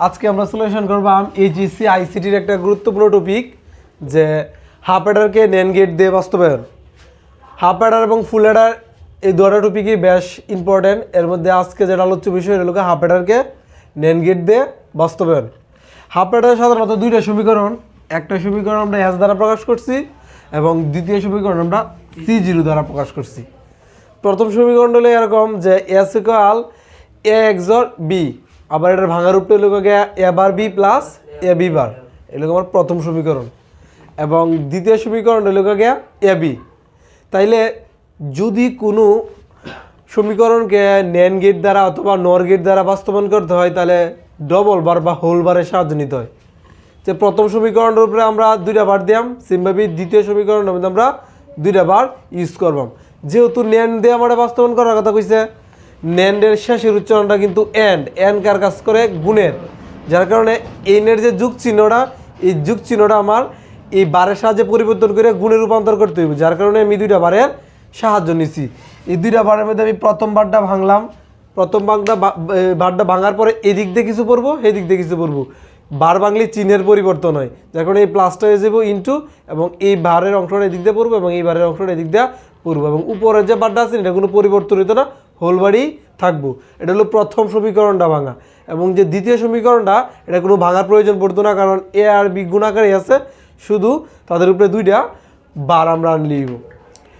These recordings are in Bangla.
আজকে আমরা সলিউশন করবাম এইচএসসি আইসিটির একটা গুরুত্বপূর্ণ টপিক যে হাফ অ্যাডারকে NAND গেট দিয়ে বাস্তবায়ন। হাফ অ্যাডার এবং ফুল অ্যাডার এই দুটো টপিকই বেশ ইম্পর্টেন্ট। এর মধ্যে আজকে যেটা আলোচ্য বিষয় হলো হাফ অ্যাডারকে NAND গেট দিয়ে বাস্তবায়ন। হাফ অ্যাডার সাধারণত দুইটা সমীকরণ, একটা সমীকরণ আমরা S দ্বারা প্রকাশ করছি এবং দ্বিতীয় সমীকরণ আমরা C0 দ্বারা প্রকাশ করছি। প্রথম সমীকরণ হলো এরকম যে S equal A XOR B, আবার এটার ভাঙার রূপটা হলো A bar B plus A B বার, এগুলো আমার প্রথম সমীকরণ। এবং দ্বিতীয় সমীকরণ হলো A B। তাইলে যদি কোনো সমীকরণকে NAND গেট দ্বারা অথবা NOR গেট দ্বারা বাস্তবায়ন করতে হয় তাহলে ডবল বার বা হোল বারের সাহায্য নিতে হয়। যে প্রথম সমীকরণের উপরে আমরা দুইটা বার দিলাম, সিমভাবে দ্বিতীয় সমীকরণের মধ্যে আমরা দুইটা বার ইউজ করবাম। যেহেতু NAND দিয়ে আমরা বাস্তবায়ন করার কথা কইছে, NAND-এর শেষের উচ্চারণটা কিন্তু এন্ড কার কাজ করে গুণের, যার কারণে এনের যে যুগ চিহ্নটা, এই যুগ চিহ্নটা আমার এই বারের সাহায্যে পরিবর্তন করে গুণে রূপান্তর করতে হবে, যার কারণে আমি দুইটা বারের সাহায্য নিছি। এই দুইটা বারের মধ্যে আমি প্রথম বারটা ভাঙলাম, প্রথম বারটা ভাঙার পরে এদিক দিয়ে কিছু পড়বো, এদিক দিয়ে কিছু পড়বো। বার ভাঙলে চিহ্নের পরিবর্তন হয়, যার কারণে এই প্লাসটা হয়ে যাবো ইন্টু, এবং এই বারের অংশটা এদিক দিয়ে পড়বো এবং এই বারের অংশটা এদিক দিয়ে পড়বো, এবং উপরের যে বারটা আছে এটা কোনো পরিবর্তন হতো না, হোল বাড়ি থাকবো। এটা হলো প্রথম সমীকরণটা ভাঙা। এবং যে দ্বিতীয় সমীকরণটা, এটা কোনো ভাঙার প্রয়োজন পড়তো না, কারণ A আর B গুণাকারে আছে, শুধু তাদের উপরে দুইটা বার আমরা আনলিব।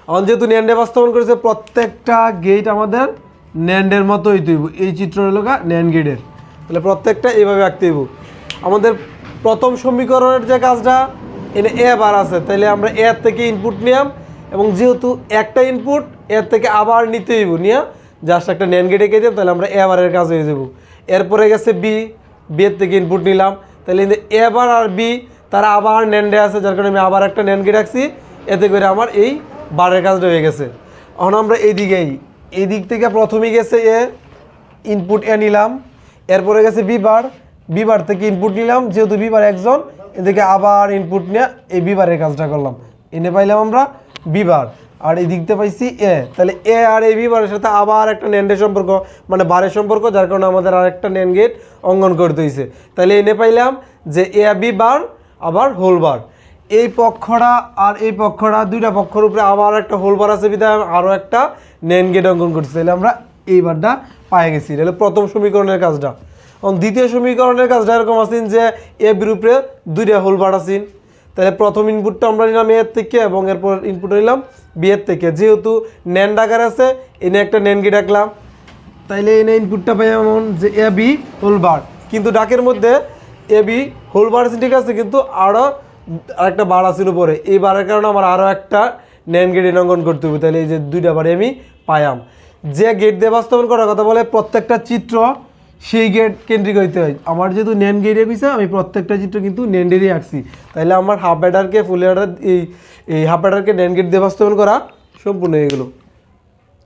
এখন যেহেতু NAND-এ বাস্তবায়ন করেছে, প্রত্যেকটা গেট আমাদের NAND-এর মতো হইতে হইব। এই চিত্র হলো NAND গেটের, তাহলে প্রত্যেকটা এইভাবে আঁকতে হইব। আমাদের প্রথম সমীকরণের যে কাজটা, এনে A বার আছে, তাহলে আমরা A থেকে ইনপুট নিলাম, এবং যেহেতু একটা ইনপুট এর থেকে আবার নিতে হইব, নিয়ে জাস্ট একটা NAND গেটে কে দিলাম, তাহলে আমরা A বারের কাজ হয়ে যাব। এরপরে গেছে B এর থেকে ইনপুট নিলাম, তাহলে A বার আর B তারা আবার NAND-এ আছে, যার কারণে আমি আবার একটা NAND গেট রাখছি, এতে করে আমার এই বারের কাজটা হয়ে গেছে। এখন আমরা এই দিক থেকে প্রথমেই গেছে A, ইনপুট A নিলাম, এরপরে গেছে B বার থেকে ইনপুট নিলাম, যেহেতু B বার একজন, এদিকে আবার ইনপুট নিয়ে এই B বারের কাজটা করলাম, এনে পাইলাম আমরা B বার, আর এই দিকতে পাইছি A। তাহলে A আর এই B বারের সাথে আবার একটা NAND-এর সম্পর্ক, মানে বারের সম্পর্ক, যার কারণে আমাদের আর একটা NAND গেট অঙ্কন করতে হয়েছে। তাহলে এনে পাইলাম যে A B বার আবার হোল বার। এই পক্ষটা আর এই পক্ষটা, দুইটা পক্ষের উপরে আবার একটা হোল বার আছে বিধায় আরও একটা NAND গেট অঙ্কন করছি। তাহলে আমরা এই বারটা পাই গেছি। তাহলে প্রথম সমীকরণের কাজটা। এবং দ্বিতীয় সমীকরণের কাজটা এরকম আছেন যে A বির উপরে দুইটা হোল বার আছেন, তাহলে প্রথম ইনপুটটা আমরা নিলাম A এর থেকে, এবং এরপর ইনপুট নিলাম B এর থেকে। যেহেতু NAND আকার আছে, এনে একটা NAND গেট রাখলাম, তাইলে এনে ইনপুটটা পাই এমন যে A B হোল বার, কিন্তু ডাকের মধ্যে A B হোল বার আছে, ঠিক আছে, কিন্তু আরও আরেকটা বার আছে উপরে, এই বারের কারণে আমার আরও একটা NAND গেট অঙ্কন করতে হবে। তাহলে এই যে দুইটা বারে আমি পাইলাম। যে গেট দিয়ে বাস্তবায়ন করার কথা বলে, প্রত্যেকটা চিত্র সেই গেট কেন্দ্রিক হইতে হয়। আমার যেহেতু NAND গেটে পিছে, আমি প্রত্যেকটা চিত্র কিন্তু NAND-এরই আঁকছি। তাহলে আমার হাফ অ্যাডারকে ফুল অ্যাডার এই হাফ অ্যাডারকে NAND গেট দিয়ে বাস্তবায়ন করা সম্পূর্ণ হয়ে গেলো।